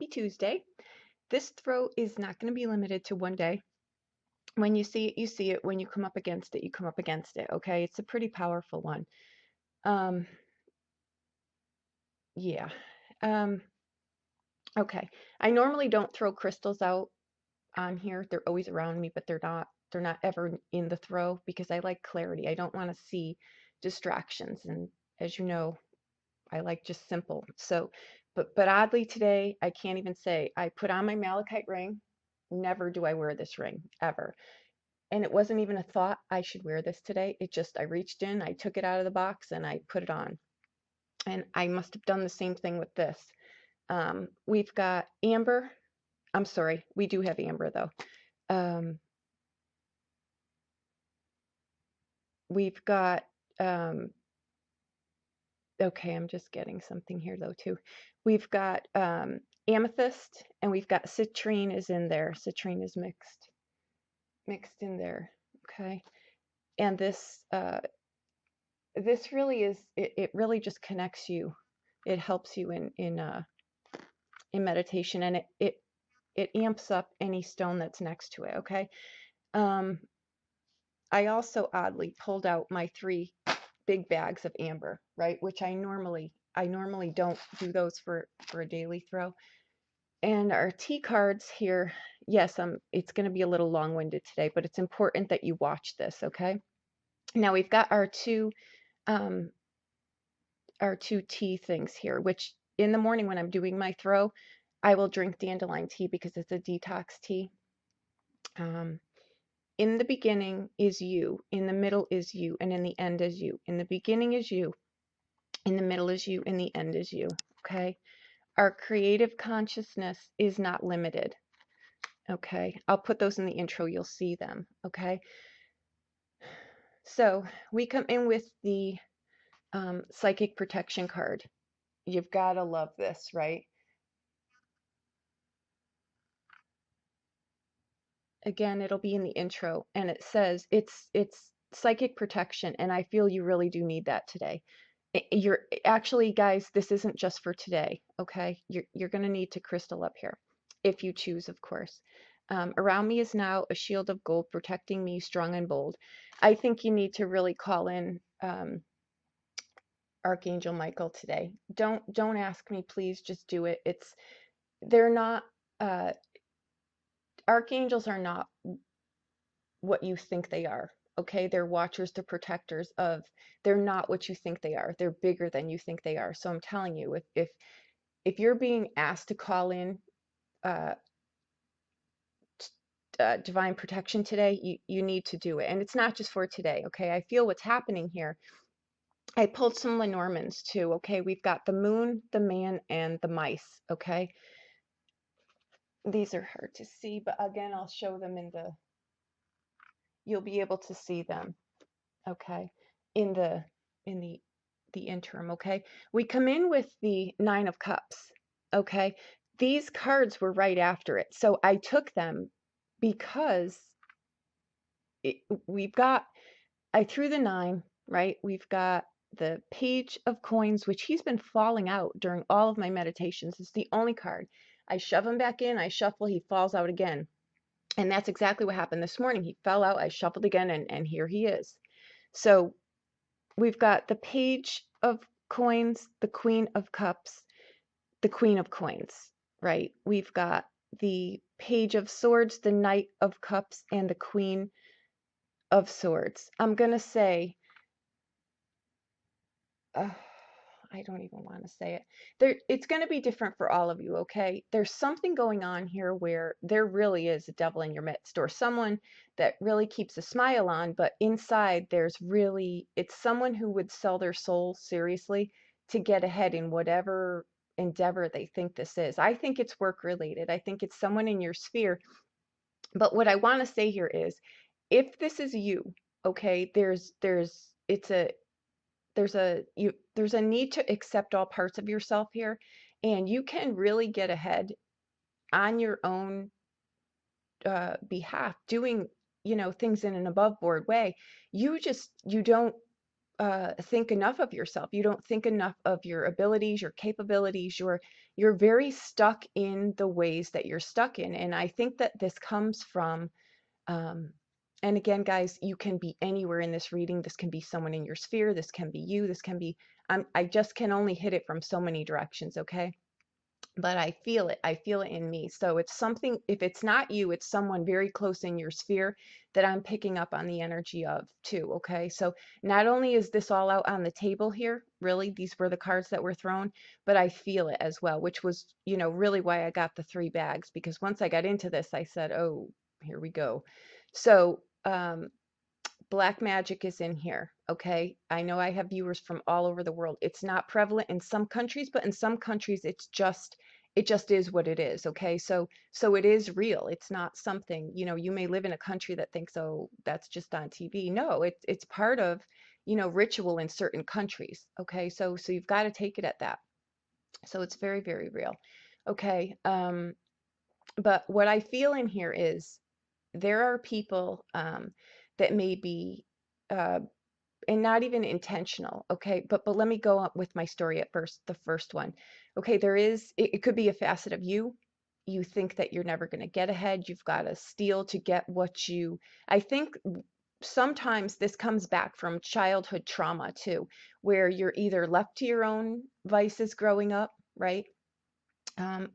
Happy Tuesday. This throw is not going to be limited to one day. When you see it, you see it. When you come up against it, you come up against it. Okay. It's a pretty powerful one. Um, yeah. Um, okay. I normally don't throw crystals out on here. They're always around me, but they're not ever in the throw because I like clarity. I don't want to see distractions. And as you know, I like just simple. So, but oddly today, I can't even say I put on my malachite ring. Never do I wear this ring ever. And it wasn't even a thought I should wear this today. It just, I reached in, I took it out of the box and I put it on. And I must have done the same thing with this. We've got amber. I'm sorry, we do have amber though. We've got, okay, I'm just getting something here though too. We've got amethyst and we've got citrine is in there. Citrine is mixed in there. Okay. And this really is, it really just connects you. It helps you in meditation, and it amps up any stone that's next to it. Okay. I also oddly pulled out my 3 big bags of amber, right? Which I normally don't do those for a daily throw. And our T cards here, yes, it's going to be a little long-winded today, but it's important that you watch this, okay? Now we've got our two tea things here, which in the morning when I'm doing my throw, I will drink dandelion tea because it's a detox tea. In the beginning is you, in the middle is you, and in the end is you. In the beginning is you, in the middle is you, in the end is you, okay? Our creative consciousness is not limited, okay? I'll put those in the intro, you'll see them, okay? So we come in with the psychic protection card. You've got to love this, right? Again, it'll be in the intro, and it says it's psychic protection, and I feel you really do need that today. You're actually, guys, this isn't just for today, okay? You're going to need to crystal up here, if you choose, of course. Around me is now a shield of gold protecting me, strong and bold. I think you need to really call in Archangel Michael today. Don't ask me, please, just do it. They're not. Archangels are not what you think they are. Okay, they're watchers, they're protectors of. They're not what you think they are. They're bigger than you think they are. So I'm telling you, if you're being asked to call in divine protection today, you need to do it, and it's not just for today. Okay, I feel what's happening here. I pulled some Lenormands too. Okay, we've got the moon, the man, and the mice. Okay, these are hard to see, but again, I'll show them you'll be able to see them, okay, in the interim, okay? We come in with the 9 of Cups, okay? These cards were right after it. So I took them because I threw the 9, right? We've got the Page of Coins, which he's been falling out during all of my meditations. It's the only card. I shove him back in, I shuffle, he falls out again. And that's exactly what happened this morning. He fell out, I shuffled again, and here he is. So we've got the Page of Coins, the Queen of Cups, the Queen of Coins, right? We've got the Page of Swords, the Knight of Cups, and the Queen of Swords. I'm going to say, I don't even want to say it. It's going to be different for all of you, okay? There's something going on here where there really is a devil in your midst, or someone that really keeps a smile on, but inside it's someone who would sell their soul seriously to get ahead in whatever endeavor they think this is. I think it's work related. I think it's someone in your sphere. But what I want to say here is, if this is you, okay, there's a need to accept all parts of yourself here, and you can really get ahead on your own behalf, doing things in an above board way. You don't think enough of yourself. You don't think enough of your abilities, your capabilities, you're very stuck in the ways that you're stuck in. And I think that this comes from, um, and again, guys, you can be anywhere in this reading. This can be someone in your sphere. This can be you. This can be, I just can only hit it from so many directions. Okay. But I feel it. I feel it in me. So it's something, if it's not you, it's someone very close in your sphere that I'm picking up on the energy of too. Okay. So not only is this all out on the table here, really, these were the cards that were thrown, but I feel it as well, which was, really why I got the 3 bags, because once I got into this, I said, oh, here we go. So, black magic is in here. Okay. I know I have viewers from all over the world. It's not prevalent in some countries, but in some countries it just is what it is. Okay. So it is real. It's not something, you may live in a country that thinks, oh, that's just on TV. No, it's part of, ritual in certain countries. Okay. So you've got to take it at that. So it's very, very real. Okay. But what I feel in here is there are people, that may be, uh, and not even intentional. Okay. But let me go up with my story at first, the first one. Okay. It could be a facet of you. You think that you're never going to get ahead. You've got to steal to get I think sometimes this comes back from childhood trauma too, where you're either left to your own vices growing up, right?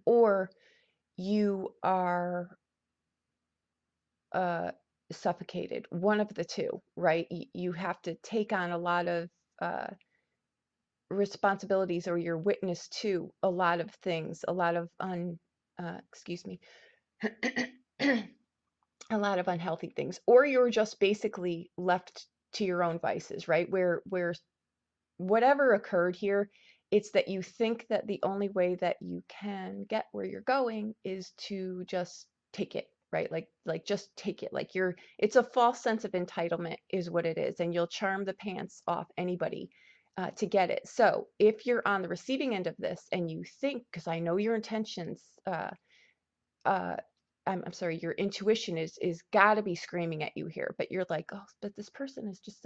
Or you are, uh, suffocated, one of the two, right? You have to take on a lot of, uh, responsibilities, or you're witness to a lot of things, a lot of excuse me, a lot of unhealthy things, or you're just basically left to your own vices, right? Where whatever occurred here, it's that you think that the only way that you can get where you're going is to just take it, right? Like just take it. Like it's a false sense of entitlement is what it is, and you'll charm the pants off anybody, to get it. So if you're on the receiving end of this and you think, because I know your intentions, uh I'm sorry, your intuition is got to be screaming at you here, but you're like, oh, but this person is just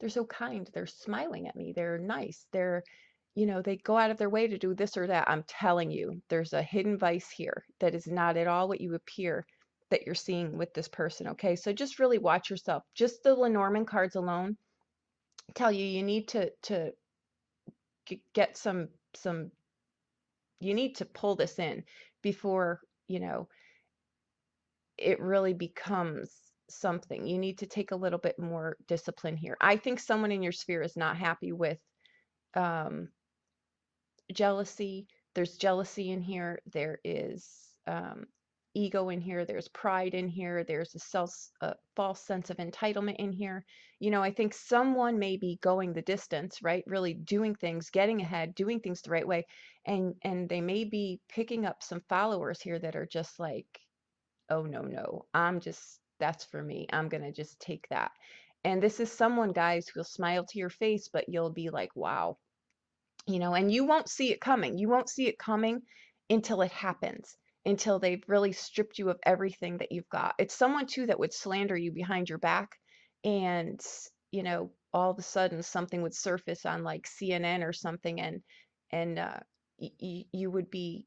they're so kind, they're smiling at me, they're nice, they go out of their way to do this or that. I'm telling you, there's a hidden vice here that is not at all what you appear that you're seeing with this person. Okay, so just really watch yourself. Just the Lenormand cards alone tell you you need to get some you need to pull this in before, it really becomes something. You need to take a little bit more discipline here. I think someone in your sphere is not happy with, um, jealousy. There's jealousy in here. There is, ego in here. There's pride in here. There's a false sense of entitlement in here. I think someone may be going the distance, right? Really doing things, getting ahead, doing things the right way, and they may be picking up some followers here that are just like, oh, no, no, that's for me. I'm going to just take that. And this is someone, guys, who'll smile to your face, but you'll be like, wow, and you won't see it coming. You won't see it coming until it happens, until they've really stripped you of everything that you've got. It's someone too that would slander you behind your back, and, all of a sudden something would surface on like CNN or something, and you would be,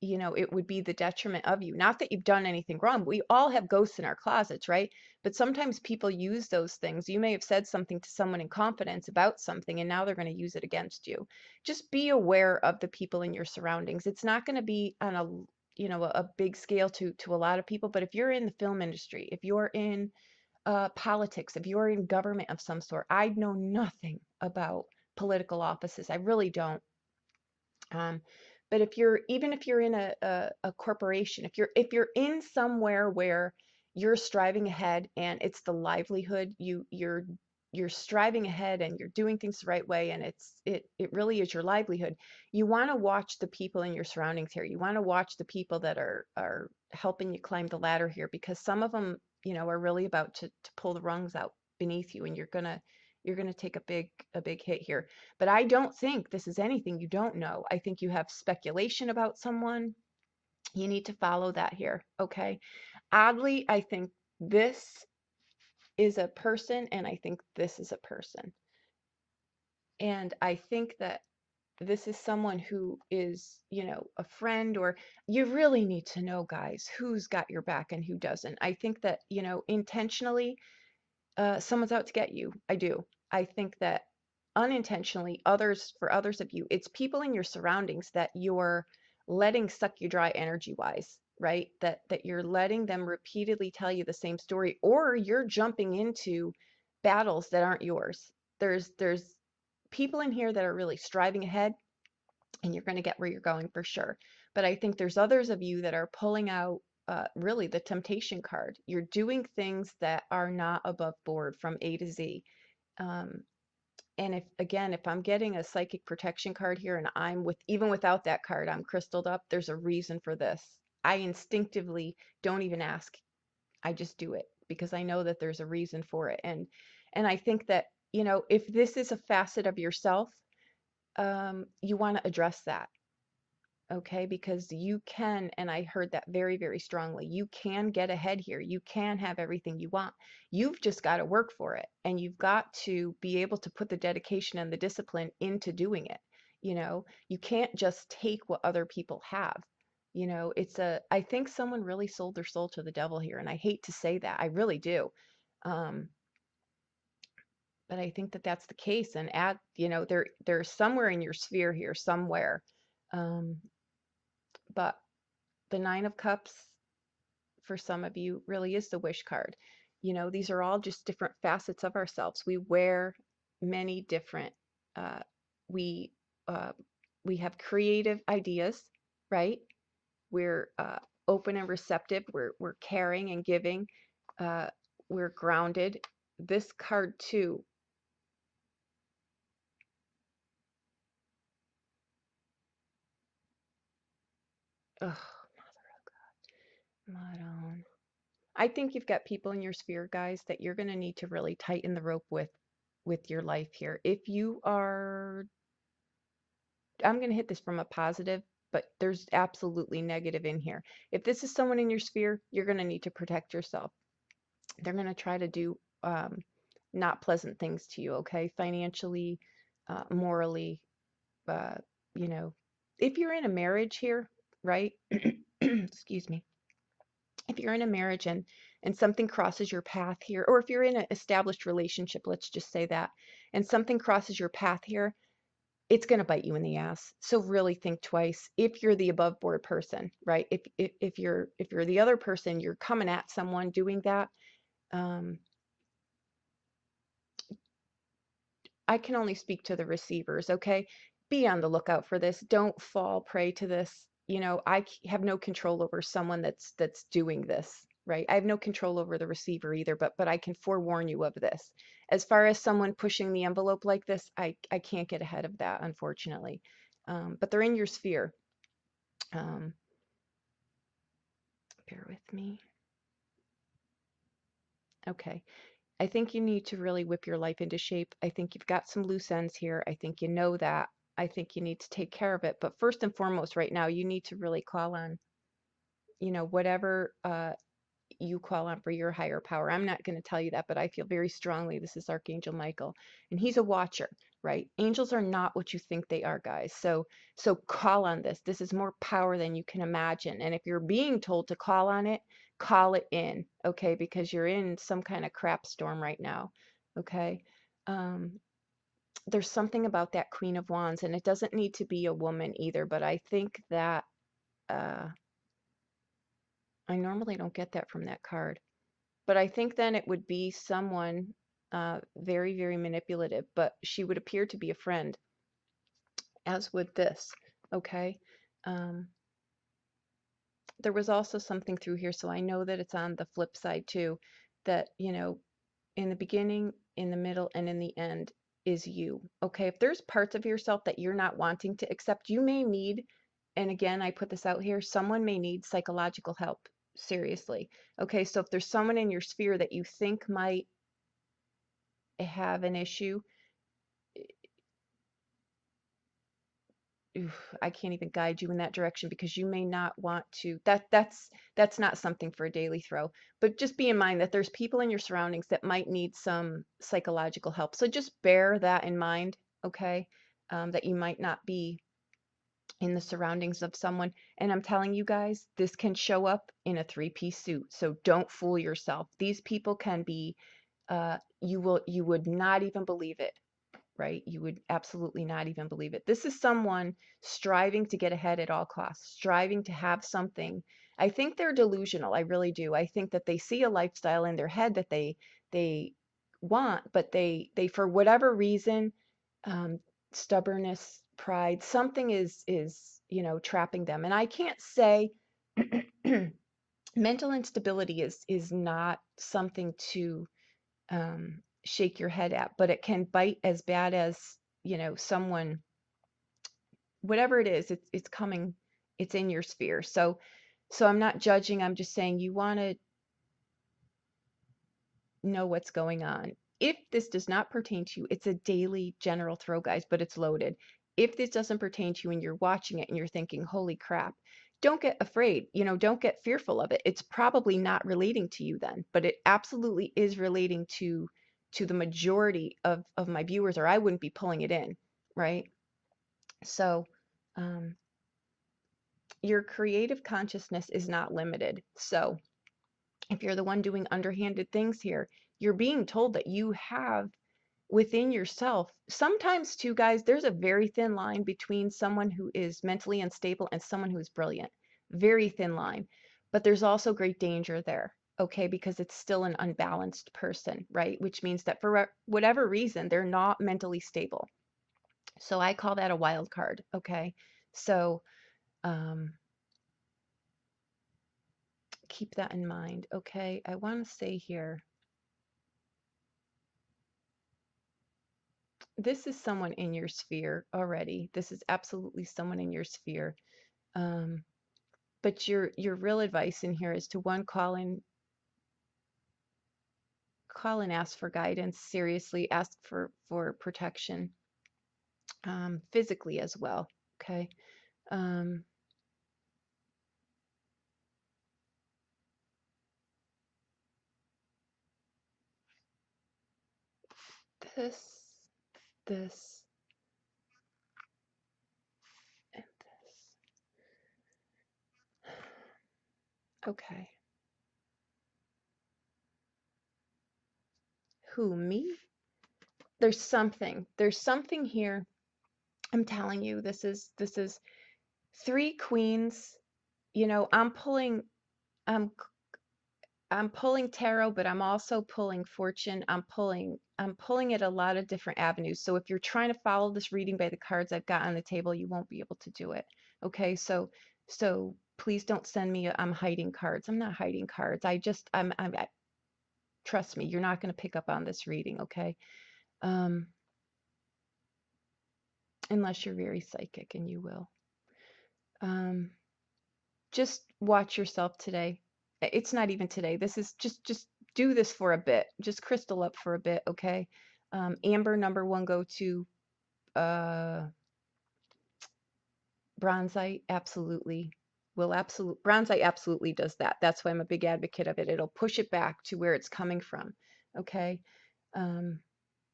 it would be the detriment of you. Not that you've done anything wrong. We all have ghosts in our closets, right? But sometimes people use those things. You may have said something to someone in confidence about something, and now they're going to use it against you. Just be aware of the people in your surroundings. It's not going to be on a big scale to a lot of people, but if you're in the film industry, if you're in, politics, if you're in government of some sort, I know nothing about political offices. I really don't. Um, but even if you're in a corporation, if you're in somewhere where you're striving ahead and it's the livelihood, you're striving ahead and you're doing things the right way, and it really is your livelihood. You want to watch the people in your surroundings here. You want to watch the people that are helping you climb the ladder here, because some of them, are really about to pull the rungs out beneath you, and you're gonna take a big hit here. But I don't think this is anything you don't know. I think you have speculation about someone. You need to follow that here, okay? Oddly, I think this is a person, and I think this is a person. And I think that this is someone who is, a friend, or you really need to know, guys, who's got your back and who doesn't. I think that, intentionally, someone's out to get you. I do. I think that unintentionally, for others of you, it's people in your surroundings that you're letting suck you dry energy wise, right? That you're letting them repeatedly tell you the same story, or you're jumping into battles that aren't yours. There's people in here that are really striving ahead, and you're going to get where you're going for sure. But I think there's others of you that are pulling out really the temptation card. You're doing things that are not above board from A to Z. Um, and if I'm getting a psychic protection card here, and even without that card, I'm crystalled up, there's a reason for this. I instinctively don't even ask. I just do it because I know that there's a reason for it. And I think that, if this is a facet of yourself, you want to address that. Okay, because you can, and I heard that very, very strongly. You can get ahead here. You can have everything you want. You've just got to work for it, and you've got to be able to put the dedication and the discipline into doing it. You can't just take what other people have. I think someone really sold their soul to the devil here, and I hate to say that. I really do. Um, but I think that that's the case. And there's somewhere in your sphere here, somewhere. Um, but the Nine of Cups for some of you really is the wish card. These are all just different facets of ourselves. We wear many different, uh, we, uh, we have creative ideas, right? We're open and receptive. We're caring and giving. Uh, we're grounded. This card too. Ugh, Madon. I think you've got people in your sphere, guys, that you're going to need to really tighten the rope with your life here. If you are, I'm going to hit this from a positive, but there's absolutely negative in here. If this is someone in your sphere, you're going to need to protect yourself. They're going to try to do not pleasant things to you, okay? Financially, morally, uh, you know, if you're in a marriage here, right? Excuse me. If you're in a marriage and something crosses your path here, or if you're in an established relationship, let's just say that, and something crosses your path here, it's going to bite you in the ass. So really think twice if you're the above board person, right? If you're the other person, you're coming at someone doing that. Um, I can only speak to the receivers, okay? Be on the lookout for this. Don't fall prey to this. Have no control over someone that's doing this, right? I have no control over the receiver either, but I can forewarn you of this. As far as someone pushing the envelope like this, I can't get ahead of that, unfortunately. But they're in your sphere. Um, bear with me. Okay. I think you need to really whip your life into shape. I think you've got some loose ends here. I think you know that. I think you need to take care of it. But first and foremost, right now, you need to really call on, whatever you call on for your higher power. I'm not going to tell you that, but I feel very strongly this is Archangel Michael, and he's a watcher, right? Angels are not what you think they are, guys. So call on this. This is more power than you can imagine. And if you're being told to call on it, call it in, okay? Because you're in some kind of crap storm right now, okay? Um, there's something about that Queen of Wands, and it doesn't need to be a woman either, but I think that uh, I normally don't get that from that card. But I think then it would be someone very, very manipulative, but she would appear to be a friend, as would this, okay? Um, there was also something through here, so I know that it's on the flip side too, that, in the beginning, in the middle, and in the end is you, okay? If there's parts of yourself that you're not wanting to accept, you may need, and again, I put this out here, someone may need psychological help, seriously. Okay, so if there's someone in your sphere that you think might have an issue, oof, I can't even guide you in that direction because you may not want to. That's not something for a daily throw. But just be in mind that there's people in your surroundings that might need some psychological help. So just bear that in mind, okay? that you might not be in the surroundings of someone. And I'm telling you guys, this can show up in a three-piece suit. So don't fool yourself. These people can be, you would not even believe it, right? You would absolutely not even believe it. This is someone striving to get ahead at all costs, striving to have something. I think they're delusional. I really do. I think that they see a lifestyle in their head that they want, but they for whatever reason, um, stubbornness, pride, something is trapping them. And I can't say mental instability is not something to shake your head at, but it can bite as bad as, someone, whatever it is, it's coming, it's in your sphere. So I'm not judging. I'm just saying you want to know what's going on. If this does not pertain to you, it's a daily general throw, guys, but it's loaded. If this doesn't pertain to you and you're watching it and you're thinking, holy crap, don't get afraid, don't get fearful of it. It's probably not relating to you then, but it absolutely is relating to the majority of my viewers, or I wouldn't be pulling it in, right? So um, your creative consciousness is not limited. So if you're the one doing underhanded things here, you're being told that you have within yourself. Sometimes too, guys, there's a very thin line between someone who is mentally unstable and someone who is brilliant. Very thin line. But there's also great danger there, okay? Because it's still an unbalanced person, right? Which means that for whatever reason, they're not mentally stable. So I call that a wild card, okay? So keep that in mind, okay? I want to say here, this is someone in your sphere already. This is absolutely someone in your sphere. Um, but your real advice in here is to one, call and ask for guidance. Seriously, ask for protection, physically as well. Okay. Um, this, this, and this. Okay. Who, me? There's something here. I'm telling you, this is three queens. I'm I'm pulling tarot, but I'm also pulling fortune. I'm pulling at a lot of different avenues. So if you're trying to follow this reading by the cards I've got on the table, you won't be able to do it. Okay? So please don't send me I'm hiding cards. I'm not hiding cards. Trust me, you're not going to pick up on this reading, okay? Um unless you're very psychic, and you will. Um just watch yourself today. It's not even today. This is just do this for a bit. Just crystal up for a bit, okay? Amber, number one, go to uh, bronzite. Absolutely, bronzite absolutely does that. That's why I'm a big advocate of it. It'll push it back to where it's coming from, okay? Um,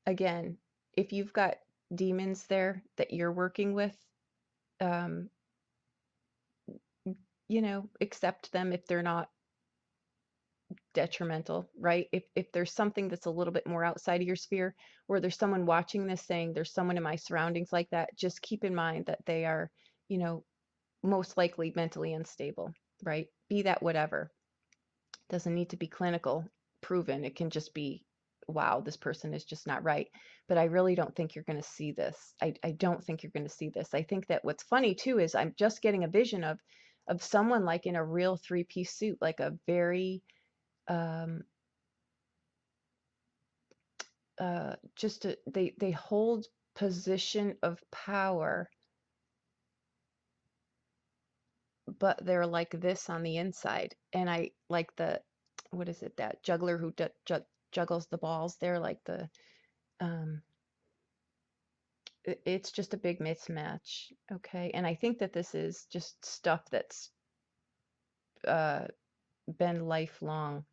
again, if you've got demons there that you're working with, um, accept them if they're not detrimental, right? If there's something that's a little bit more outside of your sphere, or there's someone watching this saying there's someone in my surroundings like that, just keep in mind that they are, you know, most likely mentally unstable, right? Be that whatever. Doesn't need to be clinical proven. It can just be, wow, this person is just not right. But I really don't think you're going to see this. I don't think you're going to see this. I think that what's funny too is I'm just getting a vision of someone like in a real three-piece suit, like a very um they hold position of power, but they're like this on the inside. And I like the, what is it, that juggler who juggles the balls. They're like the um it's just a big mismatch, okay? And I think that this is just stuff that's uh been lifelong.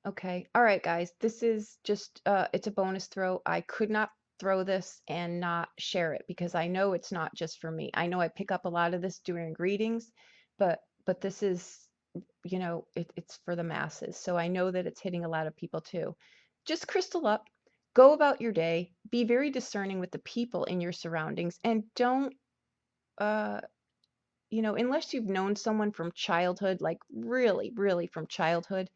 Okay. All right, guys. This is just it's a bonus throw. I could not throw this and not share it because I know it's not just for me. I know I pick up a lot of this during readings, but this is, it's for the masses. So I know that it's hitting a lot of people too. Just crystal up, go about your day, be very discerning with the people in your surroundings, and don't, uh, unless you've known someone from childhood, like really, really from childhood,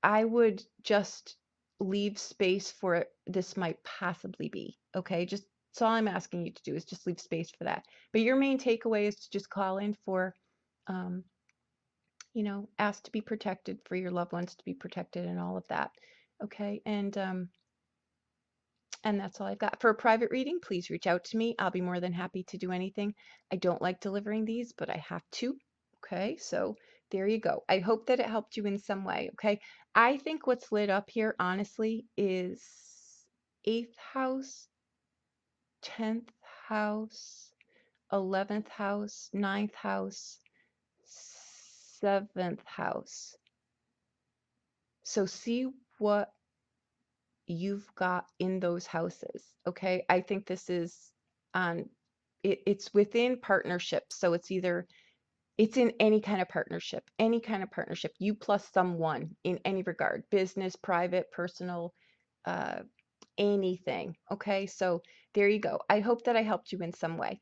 I would just leave space for this might possibly be. Okay. Just that's all I'm asking you to do is just leave space for that. But your main takeaway is to just call in for, um, ask to be protected, for your loved ones to be protected and all of that. Okay. And that's all I've got. For a private reading, please reach out to me. I'll be more than happy to do anything. I don't like delivering these, but I have to. Okay, so there you go. I hope that it helped you in some way. Okay, I think what's lit up here, honestly, is eighth house, 10th house, 11th house, ninth house, seventh house. So see what you've got in those houses. Okay. I think this is on it's within partnership. So it's in any kind of partnership, you plus someone in any regard, business, private, personal, uh, anything. Okay. So there you go. I hope that I helped you in some way.